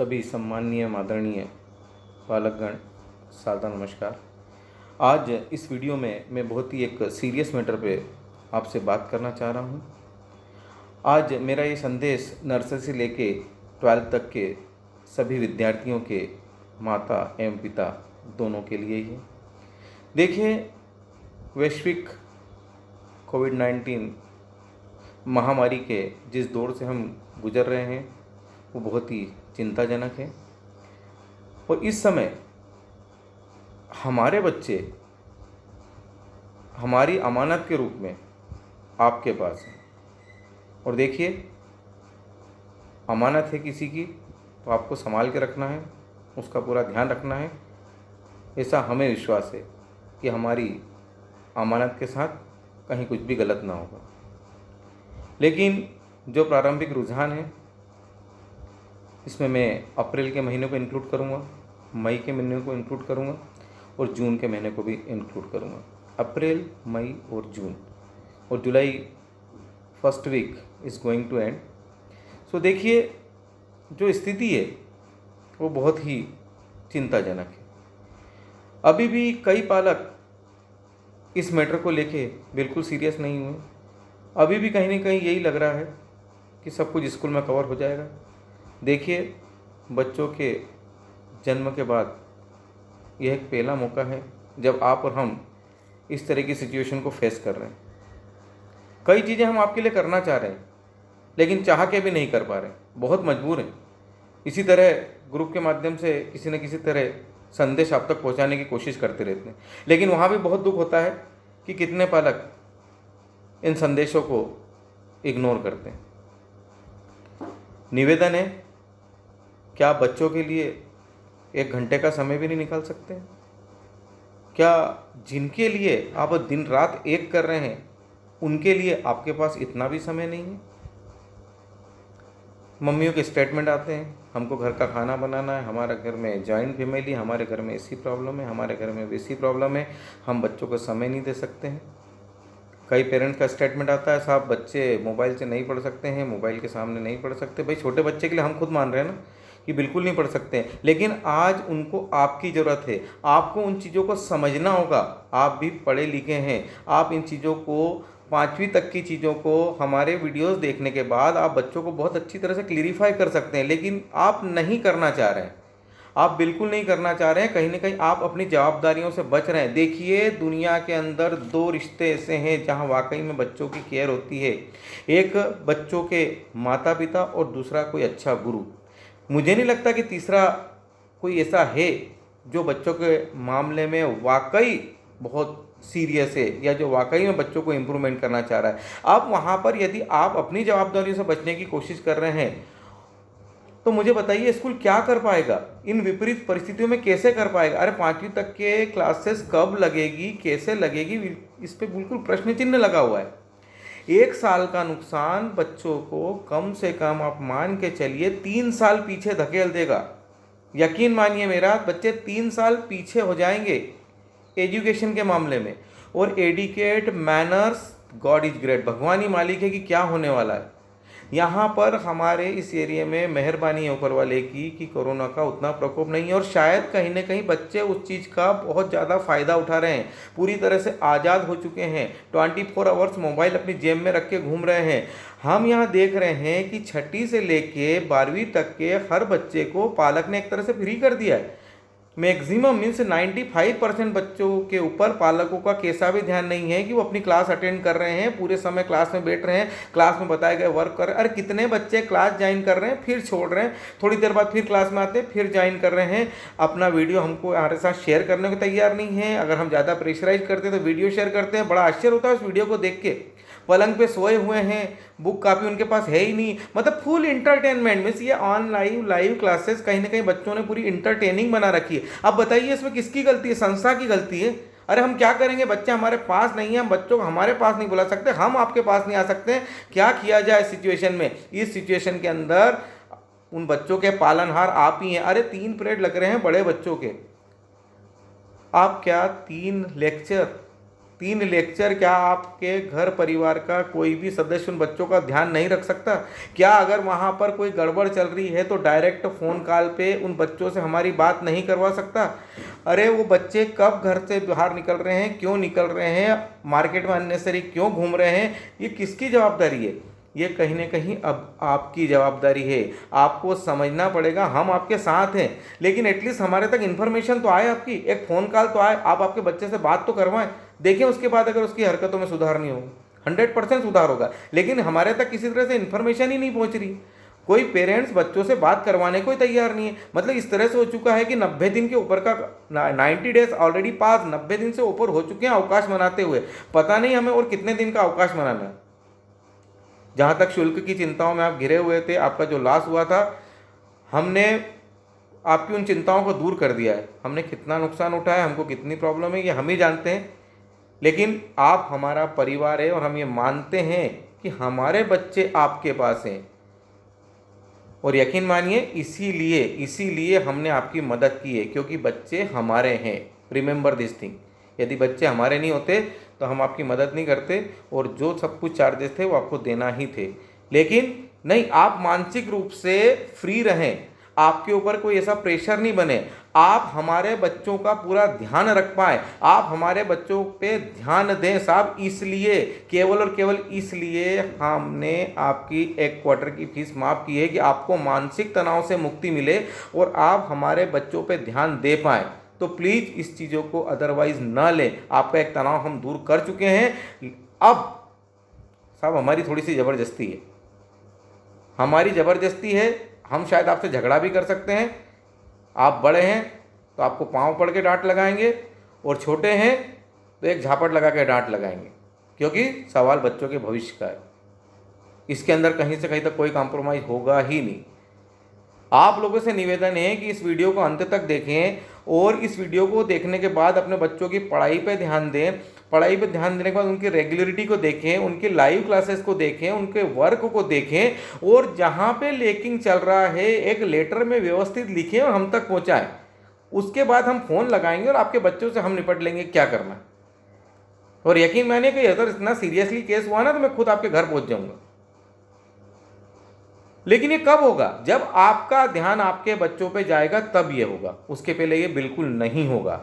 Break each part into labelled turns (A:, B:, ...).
A: सभी सम्माननीय आदरणीय पालकगण, सादर नमस्कार। आज इस वीडियो में मैं बहुत ही एक सीरियस मैटर पे आपसे बात करना चाह रहा हूँ। आज मेरा ये संदेश नर्सरी से लेके 12th तक के सभी विद्यार्थियों के माता एवं पिता दोनों के लिए ही है। देखिए, वैश्विक कोविड-19 महामारी के जिस दौर से हम गुजर रहे हैं वो बहुत ही चिंताजनक है और इस समय हमारे बच्चे हमारी अमानत के रूप में आपके पास हैं। और देखिए, अमानत है किसी की तो आपको संभाल के रखना है, उसका पूरा ध्यान रखना है। ऐसा हमें विश्वास है कि हमारी अमानत के साथ कहीं कुछ भी गलत ना होगा। लेकिन जो प्रारंभिक रुझान है इसमें मैं अप्रैल के महीने को इंक्लूड करूँगा, मई के महीने को इंक्लूड करूँगा और जून के महीने को भी इंक्लूड करूँगा। अप्रैल, मई और जून और July first week is going to end. So देखिए, जो स्थिति है वो बहुत ही चिंताजनक है। अभी भी कई पालक इस मैटर को लेके बिल्कुल सीरियस नहीं हुए। अभी भी कहीं ना कहीं यही लग रहा है कि सब कुछ स्कूल में कवर हो जाएगा। देखिए, बच्चों के जन्म के बाद यह एक पहला मौका है जब आप और हम इस तरह की सिचुएशन को फेस कर रहे हैं। कई चीज़ें हम आपके लिए करना चाह रहे हैं लेकिन चाह के भी नहीं कर पा रहे, बहुत मजबूर हैं। इसी तरह ग्रुप के माध्यम से किसी न किसी तरह संदेश आप तक पहुंचाने की कोशिश करते रहते हैं, लेकिन वहाँ भी बहुत दुख होता है कि कितने पालक इन संदेशों को इग्नोर करते हैं। निवेदन है, क्या आप बच्चों के लिए 1 घंटे का समय भी नहीं निकाल सकते? क्या जिनके लिए आप दिन रात एक कर रहे हैं उनके लिए आपके पास इतना भी समय नहीं है? मम्मियों के स्टेटमेंट आते हैं, हमको घर का खाना बनाना है, हमारे घर में जॉइंट फैमिली, हमारे घर में ऐसी प्रॉब्लम है, हमारे घर में वैसी प्रॉब्लम है, हम बच्चों को समय नहीं दे सकते हैं। कई पेरेंट्स का स्टेटमेंट आता है, साहब बच्चे मोबाइल से नहीं पढ़ सकते हैं, मोबाइल के सामने नहीं पढ़ सकते। भाई, छोटे बच्चे के लिए हम खुद मान रहे हैं ना कि बिल्कुल नहीं पढ़ सकते हैं, लेकिन आज उनको आपकी ज़रूरत है। आपको उन चीज़ों को समझना होगा। आप भी पढ़े लिखे हैं, आप इन चीज़ों को 5वीं तक की चीज़ों को हमारे वीडियोस देखने के बाद आप बच्चों को बहुत अच्छी तरह से क्लियरिफाई कर सकते हैं, लेकिन आप नहीं करना चाह रहे हैं। आप बिल्कुल नहीं करना चाह रहे हैं। कहीं ना कहीं आप अपनी जवाबदारियों से बच रहे हैं। देखिए, दुनिया के अंदर 2 रिश्ते ऐसे हैं जहां वाकई में बच्चों की केयर होती है। एक बच्चों के माता पिता और दूसरा कोई अच्छा गुरु। मुझे नहीं लगता कि तीसरा कोई ऐसा है जो बच्चों के मामले में वाकई बहुत सीरियस है या जो वाकई में बच्चों को इम्प्रूवमेंट करना चाह रहा है। अब वहाँ पर यदि आप अपनी जवाबदारियों से बचने की कोशिश कर रहे हैं तो मुझे बताइए, स्कूल क्या कर पाएगा? इन विपरीत परिस्थितियों में कैसे कर पाएगा? अरे 5वीं तक के क्लासेस कब लगेगी, कैसे लगेगी, इस पर बिल्कुल प्रश्न चिन्ह लगा हुआ है। 1 साल का नुकसान बच्चों को कम से कम आप मान के चलिए 3 साल पीछे धकेल देगा। यकीन मानिए मेरा, बच्चे 3 साल पीछे हो जाएंगे एजुकेशन के मामले में। और adequate manners, God is great, भगवान ही मालिक है कि क्या होने वाला है। यहाँ पर हमारे इस एरिया में मेहरबानी है ऊपर वाले की कि कोरोना का उतना प्रकोप नहीं है और शायद कहीं ना कहीं बच्चे उस चीज़ का बहुत ज़्यादा फ़ायदा उठा रहे हैं। पूरी तरह से आज़ाद हो चुके हैं, 24 आवर्स मोबाइल अपनी जेब में रख के घूम रहे हैं। हम यहाँ देख रहे हैं कि 6ठी से लेके 12वीं तक के हर बच्चे को पालक ने एक तरह से फ्री कर दिया है। मैक्सिमम मीन्स 95% बच्चों के ऊपर पालकों का कैसा भी ध्यान नहीं है कि वो अपनी क्लास अटेंड कर रहे हैं, पूरे समय क्लास में बैठ रहे हैं, क्लास में बताए गए वर्क कर रहे हैं। अरे कितने बच्चे क्लास ज्वाइन कर रहे हैं, फिर छोड़ रहे हैं, थोड़ी देर बाद फिर क्लास में आते हैं, फिर ज्वाइन कर रहे हैं। अपना वीडियो हमको हमारे साथ शेयर करने को तैयार नहीं है। अगर हम ज़्यादा प्रेशराइज करते हैं तो वीडियो शेयर करते हैं। बड़ा आश्चर्य होता है उस वीडियो को देख के। पलंग पे सोए हुए हैं, बुक कापी उनके पास है ही नहीं, मतलब फुल इंटरटेनमेंट। मीन्स ये ऑन लाइव क्लासेस कहीं ना कहीं बच्चों ने पूरी इंटरटेनिंग बना रखी है। अब बताइए, इसमें किसकी गलती है? संस्था की गलती है। अरे हम क्या करेंगे, बच्चे हमारे पास नहीं है, हम बच्चों को हमारे पास नहीं बुला सकते, हम आपके पास नहीं आ सकते। क्या किया जाए इस सिचुएशन में? इस सिचुएशन के अंदर उन बच्चों के पालनहार आप ही हैं। अरे 3 पीरियड लग रहे हैं बड़े बच्चों के, आप क्या 3 लेक्चर 3 लेक्चर क्या आपके घर परिवार का कोई भी सदस्य उन बच्चों का ध्यान नहीं रख सकता? क्या अगर वहाँ पर कोई गड़बड़ चल रही है तो डायरेक्ट फ़ोन कॉल पे उन बच्चों से हमारी बात नहीं करवा सकता? अरे वो बच्चे कब घर से बाहर निकल रहे हैं, क्यों निकल रहे हैं, मार्केट में अननेसरी क्यों घूम रहे हैं, ये किसकी जवाबदारी है? ये कहीं ना कहीं अब आपकी जवाबदारी है। आपको समझना पड़ेगा, हम आपके साथ हैं, लेकिन एटलीस्ट हमारे तक इन्फॉर्मेशन तो आए, आपकी एक फ़ोन कॉल तो आए, आप आपके बच्चे से बात तो करवाएं। देखें उसके बाद अगर उसकी हरकतों में सुधार नहीं होगा, 100% सुधार होगा, लेकिन हमारे तक किसी तरह से इन्फॉर्मेशन ही नहीं पहुंच रही। कोई पेरेंट्स बच्चों से बात करवाने को ही तैयार नहीं है। मतलब इस तरह से हो चुका है कि 90 दिन के ऊपर का 90 डेज ऑलरेडी पास, 90 दिन से ऊपर हो चुके हैं अवकाश मनाते हुए। पता नहीं हमें और कितने दिन का अवकाश मनाना है। जहाँ तक शुल्क की चिंताओं में आप घिरे हुए थे, आपका जो लॉस हुआ था, हमने आपकी उन चिंताओं को दूर कर दिया है। हमने कितना नुकसान उठाया, हमको कितनी प्रॉब्लम है, ये हम ही जानते हैं। लेकिन आप हमारा परिवार है और हम ये मानते हैं कि हमारे बच्चे आपके पास हैं, और यकीन मानिए इसीलिए हमने आपकी मदद की है, क्योंकि बच्चे हमारे हैं। Remember this thing. यदि बच्चे हमारे नहीं होते तो हम आपकी मदद नहीं करते, और जो सब कुछ चार्जेस थे वो आपको देना ही थे। लेकिन नहीं, आप मानसिक रूप से फ्री रहें, आपके ऊपर कोई ऐसा प्रेशर नहीं बने, आप हमारे बच्चों का पूरा ध्यान रख पाए, आप हमारे बच्चों पे ध्यान दें साहब। इसलिए, केवल और केवल इसलिए हमने आपकी एक क्वार्टर की फीस माफ़ की है कि आपको मानसिक तनाव से मुक्ति मिले और आप हमारे बच्चों पे ध्यान दे पाएँ। तो प्लीज़ इस चीज़ों को अदरवाइज ना लें। आपका एक तनाव हम दूर कर चुके हैं। अब साहब हमारी थोड़ी सी ज़बरदस्ती है, हमारी ज़बरदस्ती है। हम शायद आपसे झगड़ा भी कर सकते हैं। आप बड़े हैं तो आपको पाँव पड़ के डांट लगाएंगे, और छोटे हैं तो एक झापट लगा के डांट लगाएंगे, क्योंकि सवाल बच्चों के भविष्य का है। इसके अंदर कहीं से कहीं तक कोई कॉम्प्रोमाइज़ होगा ही नहीं। आप लोगों से निवेदन है कि इस वीडियो को अंत तक देखें, और इस वीडियो को देखने के बाद अपने बच्चों की पढ़ाई पे ध्यान दें। पढ़ाई पे ध्यान देने के बाद उनकी रेगुलरिटी को देखें, उनके लाइव क्लासेस को देखें, उनके वर्क को देखें, और जहाँ पे लेकिंग चल रहा है एक लेटर में व्यवस्थित लिखें और हम तक पहुँचाएँ। उसके बाद हम फ़ोन लगाएंगे और आपके बच्चों से हम निपट लेंगे क्या करना है। और यकीन मानिए कि अगर इतना सीरियसली केस हुआ ना तो मैं खुद आपके घर पहुँच जाऊँगा। लेकिन ये कब होगा? जब आपका ध्यान आपके बच्चों पे जाएगा तब ये होगा, उसके पहले ये बिल्कुल नहीं होगा।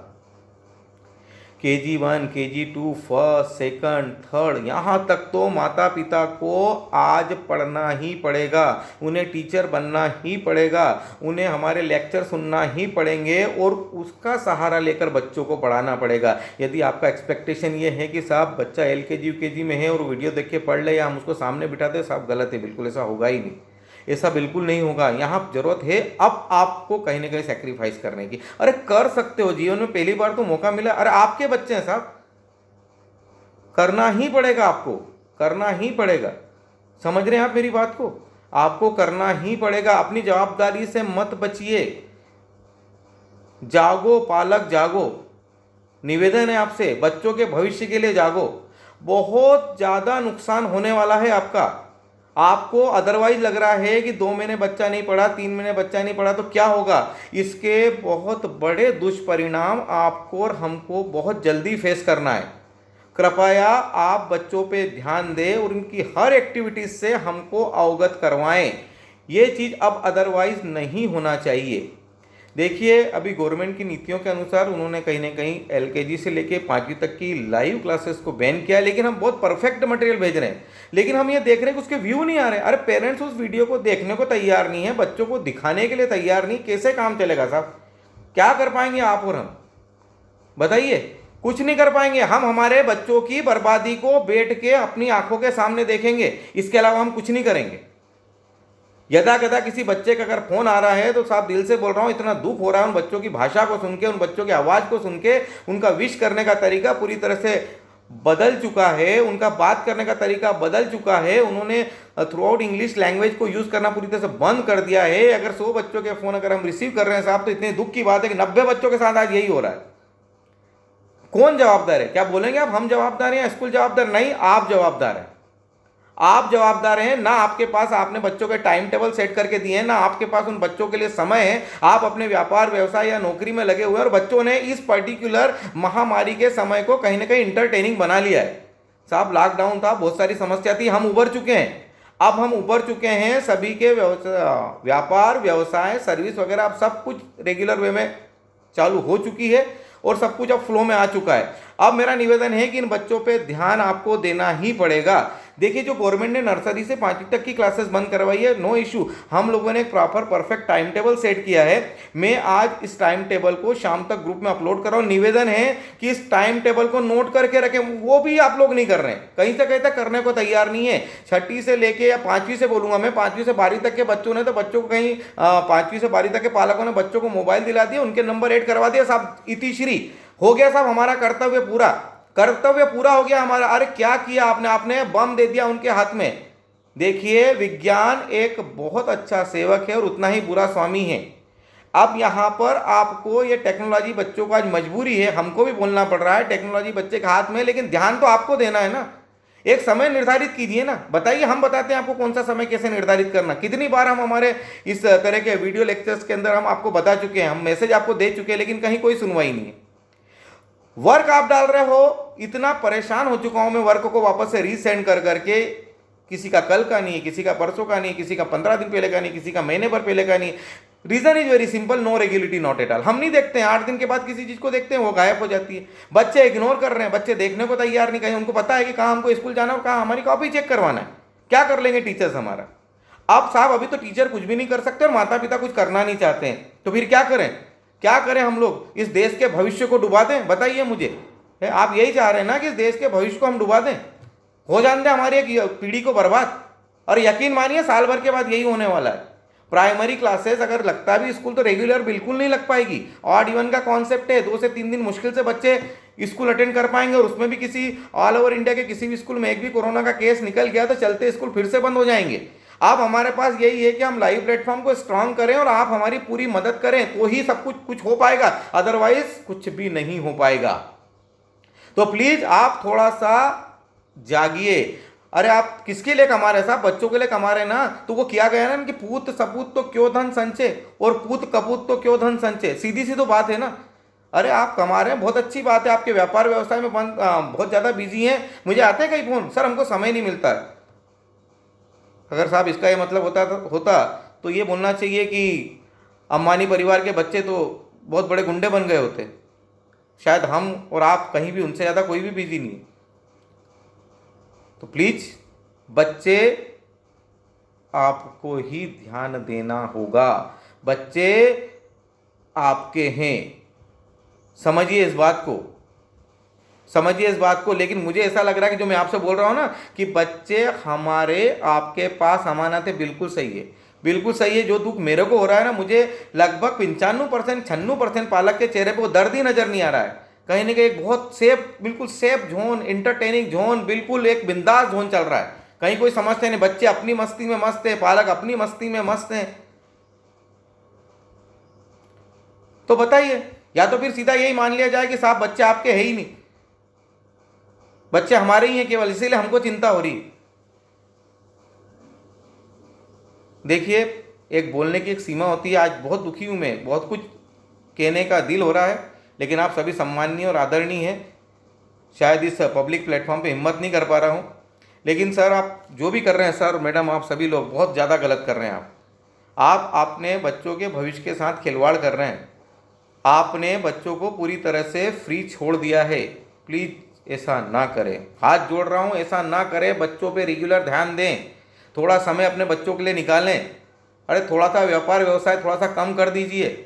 A: KG1, KG2, first, second, third, यहाँ तक तो माता पिता को आज पढ़ना ही पड़ेगा, उन्हें टीचर बनना ही पड़ेगा, उन्हें हमारे लेक्चर सुनना ही पड़ेंगे, और उसका सहारा लेकर बच्चों को पढ़ाना पड़ेगा। यदि आपका एक्सपेक्टेशन ये है कि साहब बच्चा LKG UKG में है और वीडियो देख के पढ़ ले या हम उसको सामने बिठा दें, साहब गलत है, बिल्कुल ऐसा होगा ही नहीं। ऐसा बिल्कुल नहीं होगा। यहाँ जरूरत है अब आपको कहीं ना कहीं सेक्रीफाइस करने की। अरे कर सकते हो, जीवन में पहली बार तो मौका मिला। अरे आपके बच्चे हैं साहब, करना ही पड़ेगा, आपको करना ही पड़ेगा। समझ रहे हैं आप मेरी बात को? आपको करना ही पड़ेगा। अपनी जवाबदारी से मत बचिए। जागो पालक जागो, निवेदन है आपसे, बच्चों के भविष्य के लिए जागो। बहुत ज़्यादा नुकसान होने वाला है आपका। आपको अदरवाइज लग रहा है कि 2 महीने बच्चा नहीं पढ़ा, 3 महीने बच्चा नहीं पढ़ा तो क्या होगा। इसके बहुत बड़े दुष्परिणाम आपको और हमको बहुत जल्दी फेस करना है। कृपया आप बच्चों पे ध्यान दें और उनकी हर एक्टिविटीज से हमको अवगत करवाएं। ये चीज़ अब अदरवाइज नहीं होना चाहिए। देखिए, अभी गवर्नमेंट की नीतियों के अनुसार उन्होंने कहीं ना कहीं LKG से लेके 5वीं तक की लाइव क्लासेस को बैन किया है, लेकिन हम बहुत परफेक्ट मटेरियल भेज रहे हैं। लेकिन हम ये देख रहे हैं कि उसके व्यू नहीं आ रहे। अरे पेरेंट्स उस वीडियो को देखने को तैयार नहीं है, बच्चों को दिखाने के लिए तैयार नहीं, कैसे काम चलेगा साहब? क्या कर पाएंगे आप और हम? बताइए। कुछ नहीं कर पाएंगे। हम हमारे बच्चों की बर्बादी को बैठ के अपनी आंखों के सामने देखेंगे, इसके अलावा हम कुछ नहीं करेंगे। यदा कदा किसी बच्चे का अगर फोन आ रहा है तो साहब दिल से बोल रहा हूँ, इतना दुख हो रहा है उन बच्चों की भाषा को सुन के, उन बच्चों की आवाज़ को सुन के। उनका विश करने का तरीका पूरी तरह से बदल चुका है, उनका बात करने का तरीका बदल चुका है। उन्होंने थ्रू आउट इंग्लिश लैंग्वेज को यूज़ करना पूरी तरह से बंद कर दिया है। अगर 100 बच्चों के फ़ोन अगर हम रिसीव कर रहे हैं साहब, तो इतने दुख की बात है कि 90 बच्चों के साथ आज यही हो रहा है। कौन जवाबदार है? क्या बोलेंगे आप हम जवाबदार हैं या स्कूल जवाबदार? नहीं, आप जवाबदार हैं। आप जवाबदार हैं ना, आपके पास आपने बच्चों के टाइम टेबल सेट करके दिए हैं, ना आपके पास उन बच्चों के लिए समय है। आप अपने व्यापार व्यवसाय या नौकरी में लगे हुए हैं और बच्चों ने इस पर्टिकुलर महामारी के समय को कहीं ना कहीं इंटरटेनिंग बना लिया है। साहब लॉकडाउन था, बहुत सारी समस्या थी, हम उबर चुके हैं। अब हम उबर चुके हैं, सभी के व्यापार व्यवसाय सर्विस वगैरह अब सब कुछ रेगुलर वे में चालू हो चुकी है और सब कुछ अब फ्लो में आ चुका है। अब मेरा निवेदन है कि इन बच्चों पे ध्यान आपको देना ही पड़ेगा। देखिए, जो गवर्नमेंट ने नर्सरी से 5वीं तक की क्लासेस बंद करवाई है, नो इशू, हम लोगों ने एक proper perfect time table set किया है। मैं आज इस टाइम टेबल को शाम तक ग्रुप में अपलोड कर रहा हूं। निवेदन है कि इस टाइम टेबल को नोट करके रखें, वो भी आप लोग नहीं कर रहे हैं, कहीं से कहीं तक करने को तैयार नहीं है। 6ठी से लेके या 5वीं से बोलूंगा मैं, 5वीं से 12वीं तक के बच्चों ने तो बच्चों को कहीं 5वीं से 12वीं तक के पालकों ने बच्चों को मोबाइल दिला दिया, उनके नंबर ऐड करवा दिया, साहब इतिश्री हो गया, साहब हमारा कर्तव्य पूरा, कर्तव्य पूरा हो गया हमारा। अरे क्या किया आपने, आपने बम दे दिया उनके हाथ में। देखिए, विज्ञान एक बहुत अच्छा सेवक है और उतना ही बुरा स्वामी है। अब यहां पर आपको ये टेक्नोलॉजी, बच्चों को आज मजबूरी है, हमको भी बोलना पड़ रहा है, टेक्नोलॉजी बच्चे के हाथ में, लेकिन ध्यान तो आपको देना है ना। एक समय निर्धारित कीजिए ना, बताइए, हम बताते हैं आपको कौन सा समय कैसे निर्धारित करना। कितनी बार हम हमारे इस तरह के वीडियो लेक्चर्स के अंदर हम आपको बता चुके हैं, हम मैसेज आपको दे चुके हैं, लेकिन कहीं कोई सुनवाई नहीं है। वर्क आप डाल रहे हो, इतना परेशान हो चुका हूं मैं वर्क को वापस से रीसेंड कर करके। किसी का कल का नहीं है, किसी का परसों का नहीं है, किसी का 15 दिन पहले का नहीं, किसी का महीने भर पहले का नहीं। Reason is very simple, no regulatory not at all. हम नहीं देखते हैं, 8 दिन के बाद किसी चीज को देखते हैं, वो गायब हो जाती है। बच्चे इग्नोर कर रहे हैं, बच्चे देखने को तैयार नहीं, कहीं उनको पता है कि कहाँ हमको स्कूल जाना है और कहाँ हमारी कॉपी चेक करवाना है। क्या कर लेंगे टीचर्स हमारा। अब साहब अभी तो टीचर कुछ भी नहीं कर सकते और माता पिता कुछ करना नहीं चाहते हैं, तो फिर क्या करें, क्या करें हम लोग। इस देश के भविष्य को डुबा दें, बताइए मुझे। आप यही चाह रहे हैं ना कि इस देश के भविष्य को हम डुबा दें, हो जान दें हमारी एक पीढ़ी को बर्बाद। और यकीन मानिए साल भर के बाद यही होने वाला है। प्राइमरी क्लासेस अगर लगता भी स्कूल तो रेगुलर बिल्कुल नहीं लग पाएगी। ऑड इवन का कॉन्सेप्ट है, 2 से 3 दिन मुश्किल से बच्चे स्कूल अटेंड कर पाएंगे, और उसमें भी किसी ऑल ओवर इंडिया के किसी भी स्कूल में एक भी कोरोना का केस निकल गया तो चलते स्कूल फिर से बंद हो जाएंगे। अब हमारे पास यही है कि हम लाइव प्लेटफॉर्म को स्ट्रांग करें और आप हमारी पूरी मदद करें, तो ही सब कुछ हो पाएगा, अदरवाइज कुछ भी नहीं हो पाएगा। तो प्लीज आप थोड़ा सा जागिए। अरे आप किसके लिए कमा रहे साहब, बच्चों के लिए कमा रहे ना। तो वो किया गया ना कि पूत सपूत तो क्यों धन संचय और पूत कपूत तो क्यों धन संचय, सीधी सी तो बात है ना। अरे आप कमा रहे हैं, बहुत अच्छी बात है, आपके व्यापार व्यवसाय में बहुत ज्यादा बिजी हैं। मुझे आते हैं कई फोन, सर हमको समय नहीं मिलता है। अगर साहब इसका ये मतलब होता तो ये बोलना चाहिए कि अंबानी परिवार के बच्चे तो बहुत बड़े गुंडे बन गए होते। शायद हम और आप कहीं भी उनसे ज़्यादा कोई भी बिजी नहीं है। तो प्लीज बच्चे आपको ही ध्यान देना होगा, बच्चे आपके हैं, समझिए इस बात को, समझिए इस बात को। लेकिन मुझे ऐसा लग रहा है कि जो मैं आपसे बोल रहा हूं ना कि बच्चे हमारे आपके पास अमानत है, बिल्कुल सही है, बिल्कुल सही है। जो दुख मेरे को हो रहा है ना, मुझे लगभग 95% 96% पालक के चेहरे पे वो दर्द ही नजर नहीं आ रहा है। कहीं ना कहीं एक बहुत सेफ, बिल्कुल सेफ जोन, इंटरटेनिंग जोन, बिल्कुल एक बिंदास जोन चल रहा है। कहीं कोई समझते नहीं, बच्चे अपनी मस्ती में मस्त है, पालक अपनी मस्ती में मस्त हैं। तो बताइए, या तो फिर सीधा यही मान लिया जाए कि साहब बच्चे आपके है ही नहीं, बच्चे हमारे ही हैं केवल, इसीलिए हमको चिंता हो रही। देखिए, एक बोलने की एक सीमा होती है। आज बहुत दुखी हूं मैं, बहुत कुछ कहने का दिल हो रहा है, लेकिन आप सभी सम्माननीय और आदरणीय हैं। शायद इस पब्लिक प्लेटफॉर्म पे हिम्मत नहीं कर पा रहा हूं, लेकिन सर आप जो भी कर रहे हैं, सर मैडम आप सभी लोग बहुत ज़्यादा गलत कर रहे हैं। आप अपने बच्चों के भविष्य के साथ खिलवाड़ कर रहे हैं। आपने बच्चों को पूरी तरह से फ्री छोड़ दिया है। प्लीज़ ऐसा ना करें, हाथ जोड़ रहा हूँ, ऐसा ना करें। बच्चों पे रेगुलर ध्यान दें, थोड़ा समय अपने बच्चों के लिए निकालें। अरे थोड़ा सा व्यापार व्यवसाय थोड़ा सा कम कर दीजिए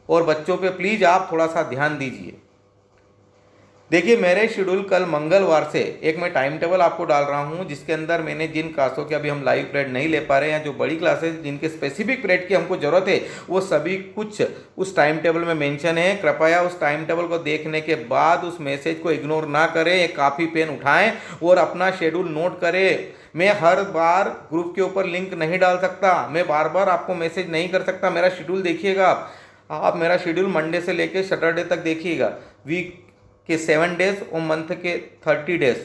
A: और बच्चों पे प्लीज़ आप थोड़ा सा ध्यान दीजिए। देखिए, मेरे शेड्यूल कल मंगलवार से एक मैं टाइम टेबल आपको डाल रहा हूं, जिसके अंदर मैंने जिन क्लासों के अभी हम लाइव पीरियड नहीं ले पा रहे हैं, जो बड़ी क्लासेस जिनके स्पेसिफिक पीरियड की हमको ज़रूरत है, वो सभी कुछ उस टाइम टेबल में मेंशन है। कृपया उस टाइम टेबल को देखने के बाद उस मैसेज को इग्नोर ना करें, एक काफ़ी पेन उठाएं और अपना शेड्यूल नोट करें। मैं हर बार ग्रुप के ऊपर लिंक नहीं डाल सकता, मैं बार बार आपको मैसेज नहीं कर सकता। मेरा शेड्यूल देखिएगा आप मेरा शेड्यूल मंडे से लेकर सैटरडे तक देखिएगा, वीक के 7 डेज और मंथ के 30 डेज।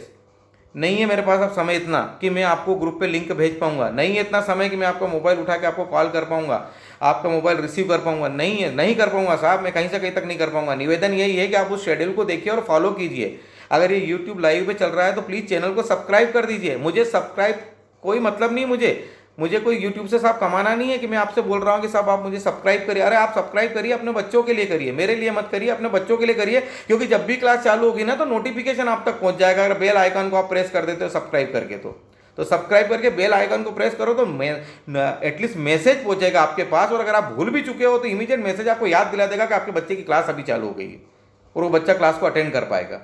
A: नहीं है मेरे पास अब समय इतना कि मैं आपको ग्रुप पे लिंक भेज पाऊंगा, नहीं है इतना समय कि मैं आपका मोबाइल उठा के आपको कॉल कर पाऊंगा, आपका मोबाइल रिसीव कर पाऊंगा, नहीं है, नहीं कर पाऊंगा साहब, मैं कहीं से कहीं तक नहीं कर पाऊंगा। निवेदन यही है कि आप उस शेड्यूल को देखिए और फॉलो कीजिए। अगर ये यूट्यूब लाइव पे चल रहा है तो प्लीज़ चैनल को सब्सक्राइब कर दीजिए। मुझे सब्सक्राइब कोई मतलब नहीं, मुझे कोई यूट्यूब से साहब कमाना नहीं है कि मैं आपसे बोल रहा हूँ कि साहब आप मुझे सब्सक्राइब करिए। अरे आप सब्सक्राइब करिए, अपने बच्चों के लिए करिए, मेरे लिए मत करिए, अपने बच्चों के लिए करिए, क्योंकि जब भी क्लास चालू होगी ना तो नोटिफिकेशन आप तक पहुंच जाएगा। अगर बेल आइकन को आप प्रेस कर देते हो सब्सक्राइब करके, तो सब्सक्राइब करके बेल आइकन को प्रेस करो तो एटलीस्ट मैसेज पहुंचेगा आपके पास। और अगर आप भूल भी चुके हो तो इमीडिएट मैसेज आपको याद दिला देगा कि आपके बच्चे की क्लास अभी चालू हो गई है और वो बच्चा क्लास को अटेंड कर पाएगा।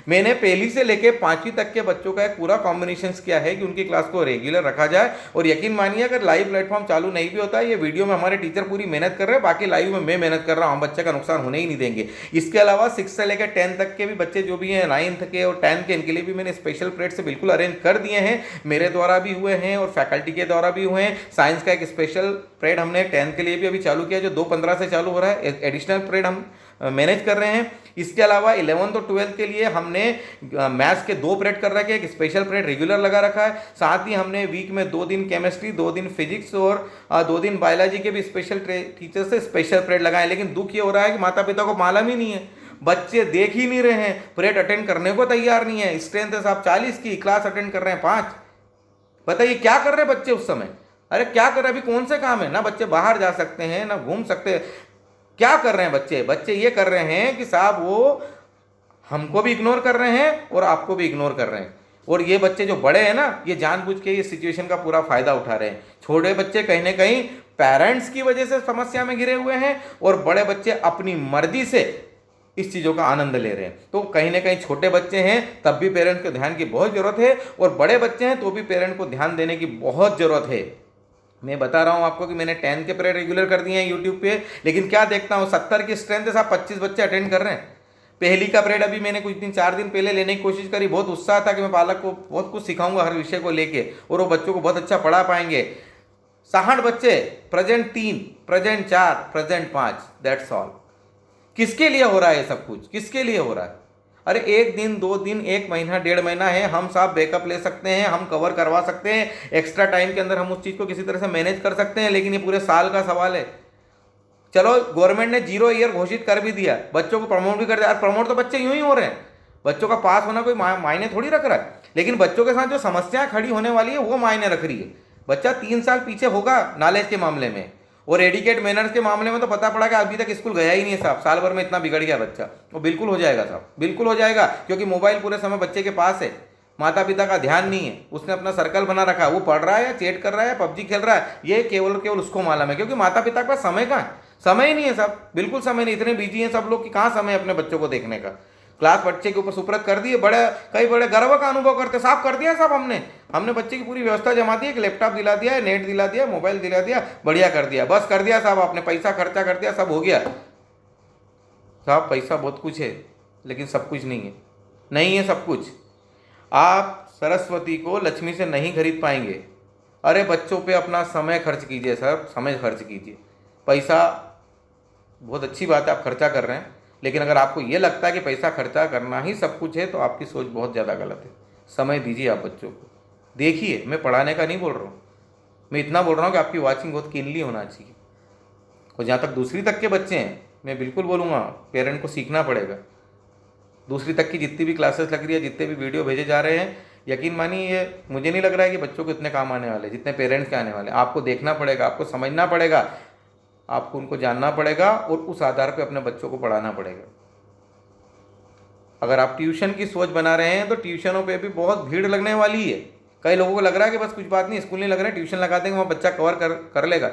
A: मैंने पहली से लेके 5वीं तक के बच्चों का एक पूरा कॉम्बिनेशन किया है कि उनकी क्लास को रेगुलर रखा जाए। और यकीन मानिए अगर लाइव प्लेटफॉर्म चालू नहीं भी होता है, ये वीडियो में हमारे टीचर पूरी मेहनत कर रहे हैं, बाकी लाइव में मैं मेहनत कर रहा हूँ, हम बच्चे का नुकसान होने ही नहीं देंगे। इसके अलावा 6 से लेकर 10 तक के भी बच्चे जो भी हैं, 9th के और 10th के, इनके लिए भी मैंने स्पेशल पीरियड से बिल्कुल अरेंज कर दिए हैं। मेरे द्वारा भी हुए हैं और फैकल्टी के द्वारा भी हुए हैं। साइंस का एक स्पेशल पीरियड हमने 10th के लिए भी अभी चालू किया, जो 2/15 से चालू हो रहा है। एडिशनल पीरियड हम मैनेज कर रहे हैं। इसके अलावा 11th और 12th के लिए हमने मैथ्स के 2 पीरियड कर रखे हैं, एक स्पेशल पीरियड रेगुलर लगा रखा है। साथ ही हमने वीक में 2 दिन केमिस्ट्री, 2 दिन फिजिक्स और 2 दिन बायोलॉजी के भी स्पेशल टीचर से स्पेशल पीरियड लगाए। लेकिन दुख ये हो रहा है कि माता पिता को मालूम ही नहीं है, बच्चे देख ही नहीं रहे हैं, पीरियड अटेंड करने को तैयार नहीं है। स्ट्रेंथ है साहब 40 की, क्लास अटेंड कर रहे हैं 5। बताइए क्या कर रहे हैं बच्चे उस समय? अरे क्या कर रहे हैं? अभी कौन से काम है ना, बच्चे बाहर जा सकते हैं ना घूम सकते हैं। क्या कर रहे हैं बच्चे ये कर रहे हैं कि साहब वो हमको भी इग्नोर कर रहे हैं और आपको भी इग्नोर कर रहे हैं। और ये बच्चे जो बड़े हैं ना, ये जानबूझ के ये सिचुएशन का पूरा फायदा उठा रहे हैं। छोटे बच्चे कहीं ना कहीं पेरेंट्स की वजह से समस्या में घिरे हुए हैं और बड़े बच्चे अपनी मर्जी से इस चीज़ों का आनंद ले रहे हैं। तो कहीं ना कहीं छोटे बच्चे हैं तब भी पेरेंट्स को ध्यान की बहुत ज़रूरत है, और बड़े बच्चे हैं तो भी पेरेंट्स को ध्यान देने की बहुत ज़रूरत है। मैं बता रहा हूँ आपको कि मैंने 10 के पीरियड रेगुलर कर दिए हैं यूट्यूब पे, लेकिन क्या देखता हूँ 70 की स्ट्रेंथ है साहब, 25 बच्चे अटेंड कर रहे हैं। पहली का पीरियड अभी मैंने कुछ दिन 4 दिन पहले लेने की कोशिश करी, बहुत उत्साह था कि मैं बालक को बहुत कुछ सिखाऊंगा हर विषय को लेके और वो बच्चों को बहुत अच्छा पढ़ा पाएंगे। 60 बच्चे, present 3, present 4, present 5, that's all. किसके लिए हो रहा है ये सब कुछ? किसके लिए हो रहा है? अरे 1 दिन 2 दिन 1 महीना 1.5 महीना है, हम साहब बैकअप ले सकते हैं, हम कवर करवा सकते हैं, एक्स्ट्रा टाइम के अंदर हम उस चीज़ को किसी तरह से मैनेज कर सकते हैं। लेकिन ये पूरे साल का सवाल है। चलो गवर्नमेंट ने 0 ईयर घोषित कर भी दिया, बच्चों को प्रमोट भी कर दिया। प्रमोट तो बच्चे यूं ही हो रहे हैं, बच्चों का पास होना कोई मायने थोड़ी रख रहा है, लेकिन बच्चों के साथ जो समस्या खड़ी होने वाली है वो मायने रख रही है। बच्चा 3 साल पीछे होगा नॉलेज के मामले में, और एडिकेट मैनर्स के मामले में तो पता पड़ा कि अभी तक स्कूल गया ही नहीं है साहब, साल भर में इतना बिगड़ गया बच्चा। वो बिल्कुल हो जाएगा साहब, बिल्कुल हो जाएगा, क्योंकि मोबाइल पूरे समय बच्चे के पास है, माता पिता का ध्यान नहीं है, उसने अपना सर्कल बना रखा है, वो पढ़ रहा है या चैट कर रहा है, पबजी खेल रहा है, ये केवल उसको मालूम है। क्योंकि माता पिता के पास समय कहाँ है? समय ही नहीं है साहब, बिल्कुल समय नहीं। इतने बिजी हैं सब लोग कि कहाँ समय है अपने बच्चों को देखने का। क्लास बच्चे के ऊपर सुप्रत कर दिए, कई बड़े गर्व का अनुभव करते, साफ कर दिया साहब हमने बच्चे की पूरी व्यवस्था जमा दी, एक लैपटॉप दिला दिया, नेट दिला दिया, मोबाइल दिला दिया, बढ़िया कर दिया, बस कर दिया साहब, आपने पैसा खर्चा कर दिया, सब हो गया साहब। पैसा बहुत कुछ है लेकिन सब कुछ नहीं है, नहीं है सब कुछ। आप सरस्वती को लक्ष्मी से नहीं खरीद पाएंगे। अरे बच्चों पे अपना समय खर्च कीजिए सर, समय खर्च कीजिए। पैसा बहुत अच्छी बात है, आप खर्चा कर रहे हैं, लेकिन अगर आपको ये लगता है कि पैसा खर्चा करना ही सब कुछ है तो आपकी सोच बहुत ज़्यादा गलत है। समय दीजिए आप बच्चों को। देखिए, मैं पढ़ाने का नहीं बोल रहा हूँ, मैं इतना बोल रहा हूँ कि आपकी वॉचिंग बहुत कीनली होना चाहिए। और जहाँ तक दूसरी तक के बच्चे हैं, मैं बिल्कुल बोलूँगा पेरेंट को सीखना पड़ेगा। दूसरी तक की जितनी भी क्लासेस लग रही है, जितने भी वीडियो भेजे जा रहे हैं, यकीन मानिए ये मुझे नहीं लग रहा है कि बच्चों को इतने काम आने वाले जितने पेरेंट्स के आने वाले। आपको देखना पड़ेगा, आपको समझना पड़ेगा, आपको उनको जानना पड़ेगा और उस आधार पे अपने बच्चों को पढ़ाना पड़ेगा। अगर आप ट्यूशन की सोच बना रहे हैं तो ट्यूशनों पे भी बहुत भीड़ लगने वाली है। कई लोगों को लग रहा है कि बस कुछ बात नहीं, स्कूल नहीं लग रहा है, ट्यूशन लगा देंगे वहाँ बच्चा कवर कर लेगा।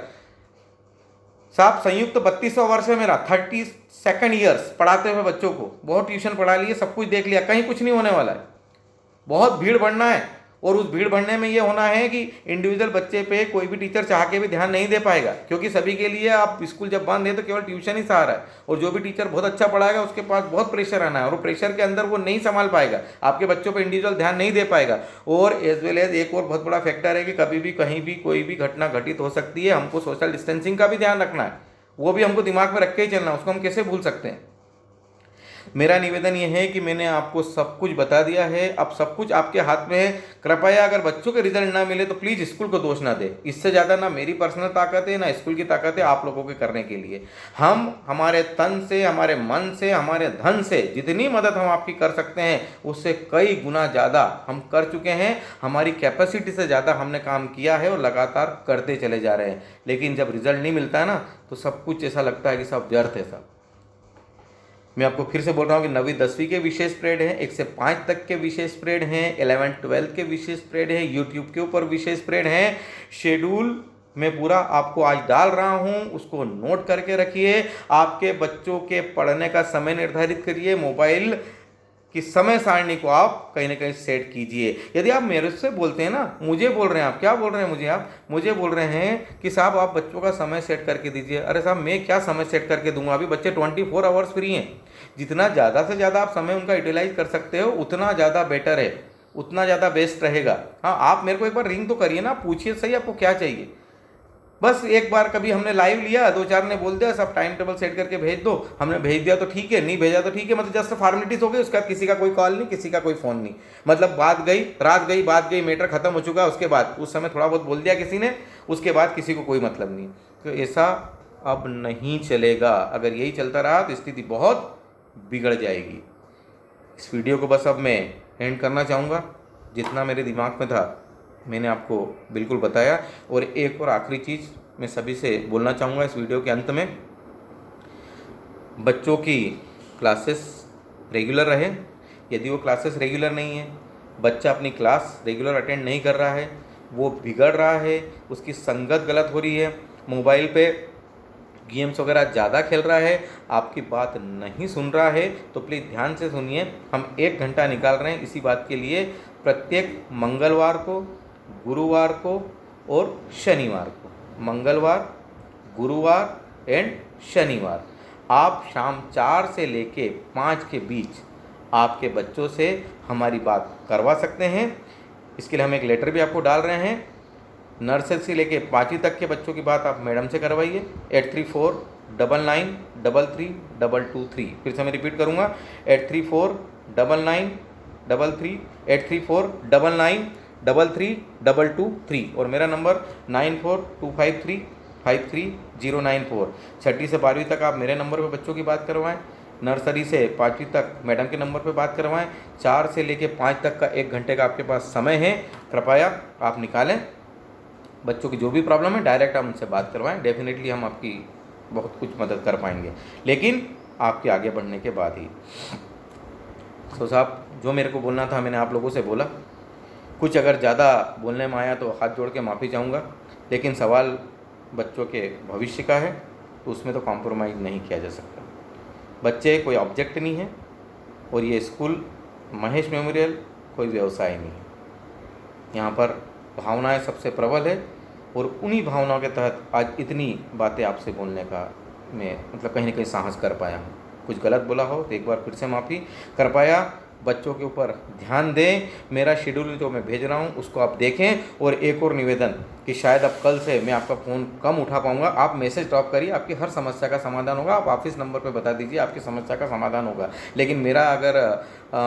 A: साहब संयुक्त 32वां वर्ष है मेरा, 32nd ईयर्स पढ़ाते हुए बच्चों को, बहुत ट्यूशन पढ़ा लिए, सब कुछ देख लिया, कहीं कुछ नहीं होने वाला है। बहुत भीड़ बढ़ना है, और उस भीड़ बढ़ने में ये होना है कि इंडिविजुअल बच्चे पे कोई भी टीचर चाह के भी ध्यान नहीं दे पाएगा, क्योंकि सभी के लिए आप स्कूल जब बंद है तो केवल ट्यूशन ही सहारा है। और जो भी टीचर बहुत अच्छा पढ़ाएगा उसके पास बहुत प्रेशर आना है, और वो प्रेशर के अंदर वो नहीं संभाल पाएगा, आपके बच्चों पर इंडिविजुअल ध्यान नहीं दे पाएगा। और एज वेल एज एक और बहुत बड़ा फैक्टर है कि कभी भी कहीं भी कोई भी घटना घटित हो सकती है, हमको सोशल डिस्टेंसिंग का भी ध्यान रखना है, वो भी हमको दिमाग में रख के ही चलना है, उसको हम कैसे भूल सकते हैं। मेरा निवेदन ये है कि मैंने आपको सब कुछ बता दिया है, अब सब कुछ आपके हाथ में है। कृपया अगर बच्चों के रिजल्ट ना मिले तो प्लीज़ स्कूल को दोष ना दे। इससे ज़्यादा ना मेरी पर्सनल ताकत है ना स्कूल की ताकत है आप लोगों के करने के लिए। हम हमारे तन से, हमारे मन से, हमारे धन से जितनी मदद हम आपकी कर सकते हैं उससे कई गुना ज़्यादा हम कर चुके हैं। हमारी कैपेसिटी से ज़्यादा हमने काम किया है और लगातार करते चले जा रहे हैं। लेकिन जब रिजल्ट नहीं मिलता है ना तो सब कुछ ऐसा लगता है कि सब व्यर्थ है। सब मैं आपको फिर से बोल रहा हूँ कि 9वीं 10वीं के विशेष पीरियड हैं, 1 से 5 तक के विशेष पीरियड हैं, 11 12 के विशेष पीरियड हैं, यूट्यूब के ऊपर विशेष पीरियड हैं। शेड्यूल मैं पूरा आपको आज डाल रहा हूँ, उसको नोट करके रखिए। आपके बच्चों के पढ़ने का समय निर्धारित करिए। मोबाइल कि समय सारणी को आप कहीं ना कहीं सेट कीजिए। यदि आप मेरे से बोलते हैं ना, मुझे बोल रहे हैं, आप क्या बोल रहे हैं मुझे, आप मुझे बोल रहे हैं कि साहब आप बच्चों का समय सेट करके दीजिए। अरे साहब मैं क्या समय सेट करके दूंगा, अभी बच्चे 24 आवर्स फ्री हैं। जितना ज़्यादा से ज़्यादा आप समय उनका यूटिलाइज कर सकते हो उतना ज़्यादा बेटर है, उतना ज़्यादा बेस्ट रहेगा। हाँ, आप मेरे को एक बार रिंग तो करिए ना, पूछिए सही आपको क्या चाहिए। बस एक बार कभी हमने लाइव लिया, 2-4 ने बोल दिया सब टाइम टेबल सेट करके भेज दो, हमने भेज दिया तो ठीक है, नहीं भेजा तो ठीक है, मतलब जस्ट फॉर्मेलिटीज हो गई। उसके बाद किसी का कोई कॉल नहीं, किसी का कोई फ़ोन नहीं, मतलब बात गई, रात गई, बात गई, मैटर खत्म हो चुका। उसके बाद उस समय थोड़ा बहुत बोल दिया किसी ने, उसके बाद किसी को कोई मतलब नहीं। तो ऐसा अब नहीं चलेगा। अगर यही चलता रहा तो स्थिति बहुत बिगड़ जाएगी। इस वीडियो को बस अब मैं एंड करना चाहूँगा। जितना मेरे दिमाग में था मैंने आपको बिल्कुल बताया। और एक और आखिरी चीज़ मैं सभी से बोलना चाहूँगा इस वीडियो के अंत में, बच्चों की क्लासेस रेगुलर रहे। यदि वो क्लासेस रेगुलर नहीं है, बच्चा अपनी क्लास रेगुलर अटेंड नहीं कर रहा है, वो बिगड़ रहा है, उसकी संगत गलत हो रही है, मोबाइल पे गेम्स वगैरह ज़्यादा खेल रहा है, आपकी बात नहीं सुन रहा है, तो प्लीज़ ध्यान से सुनिए। हम 1 घंटा निकाल रहे हैं इसी बात के लिए, प्रत्येक मंगलवार को, गुरुवार को और शनिवार को। मंगलवार, गुरुवार एंड शनिवार आप शाम 4 से लेके 5 के बीच आपके बच्चों से हमारी बात करवा सकते हैं। इसके लिए हम एक लेटर भी आपको डाल रहे हैं। नर्सरी से लेके 5वीं तक के बच्चों की बात आप मैडम से करवाइए। 8349933223। फिर से मैं रिपीट करूँगा, 83499333 8349933223। और मेरा नंबर 9425353094। 6ठी से 12वीं तक आप मेरे नंबर पर बच्चों की बात करवाएं। नर्सरी से 5वीं तक मैडम के नंबर पर बात करवाएं। 4 से लेके 5 तक का 1 घंटे का आपके पास समय है, कृपया आप निकालें। बच्चों की जो भी प्रॉब्लम है डायरेक्ट आप उनसे बात करवाएं। डेफिनेटली हम आपकी बहुत कुछ मदद कर पाएंगे, लेकिन आपके आगे बढ़ने के बाद ही। तो साहब जो मेरे को बोलना था मैंने आप लोगों से बोला। कुछ अगर ज़्यादा बोलने में आया तो हाथ जोड़ के माफ़ी चाहूँगा, लेकिन सवाल बच्चों के भविष्य का है तो उसमें तो कॉम्प्रोमाइज़ नहीं किया जा सकता। बच्चे कोई ऑब्जेक्ट नहीं है और ये स्कूल महेश मेमोरियल कोई व्यवसाय नहीं है। यहाँ पर भावनाएं सबसे प्रबल है और उन्हीं भावनाओं के तहत आज इतनी बातें आपसे बोलने का मैं मतलब कहीं ना कहीं साहस कर पाया हूँ। कुछ गलत बोला हो तो एक बार फिर से माफ़ी। कृपया बच्चों के ऊपर ध्यान दें। मेरा शेड्यूल जो मैं भेज रहा हूँ उसको आप देखें। और एक और निवेदन कि शायद अब कल से मैं आपका फ़ोन कम उठा पाऊँगा, आप मैसेज ड्रॉप करिए, आपकी हर समस्या का समाधान होगा। आप ऑफिस नंबर पे बता दीजिए, आपकी समस्या का समाधान होगा। लेकिन मेरा अगर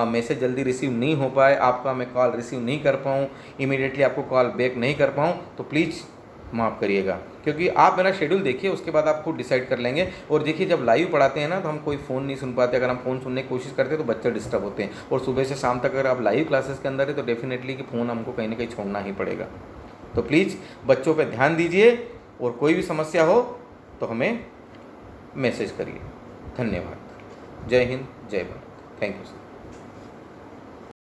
A: मैसेज जल्दी रिसीव नहीं हो पाए, आपका मैं कॉल रिसीव नहीं कर पाऊँ, इमीडिएटली आपको कॉल बैक नहीं कर पाऊँ, तो प्लीज़ माफ़ करिएगा। क्योंकि आप मेरा शेड्यूल देखिए, उसके बाद आप खुद डिसाइड कर लेंगे। और देखिए जब लाइव पढ़ाते हैं ना तो हम कोई फ़ोन नहीं सुन पाते। अगर हम फ़ोन सुनने की कोशिश करते हैं तो बच्चे डिस्टर्ब होते हैं। और सुबह से शाम तक अगर आप लाइव क्लासेस के अंदर है तो डेफिनेटली कि फ़ोन हमको कहीं ना कहीं छोड़ना ही पड़ेगा। तो प्लीज़ बच्चों पर ध्यान दीजिए और कोई भी समस्या हो तो हमें मैसेज करिए। धन्यवाद। जय हिंद, जय भारत। Thank you sir.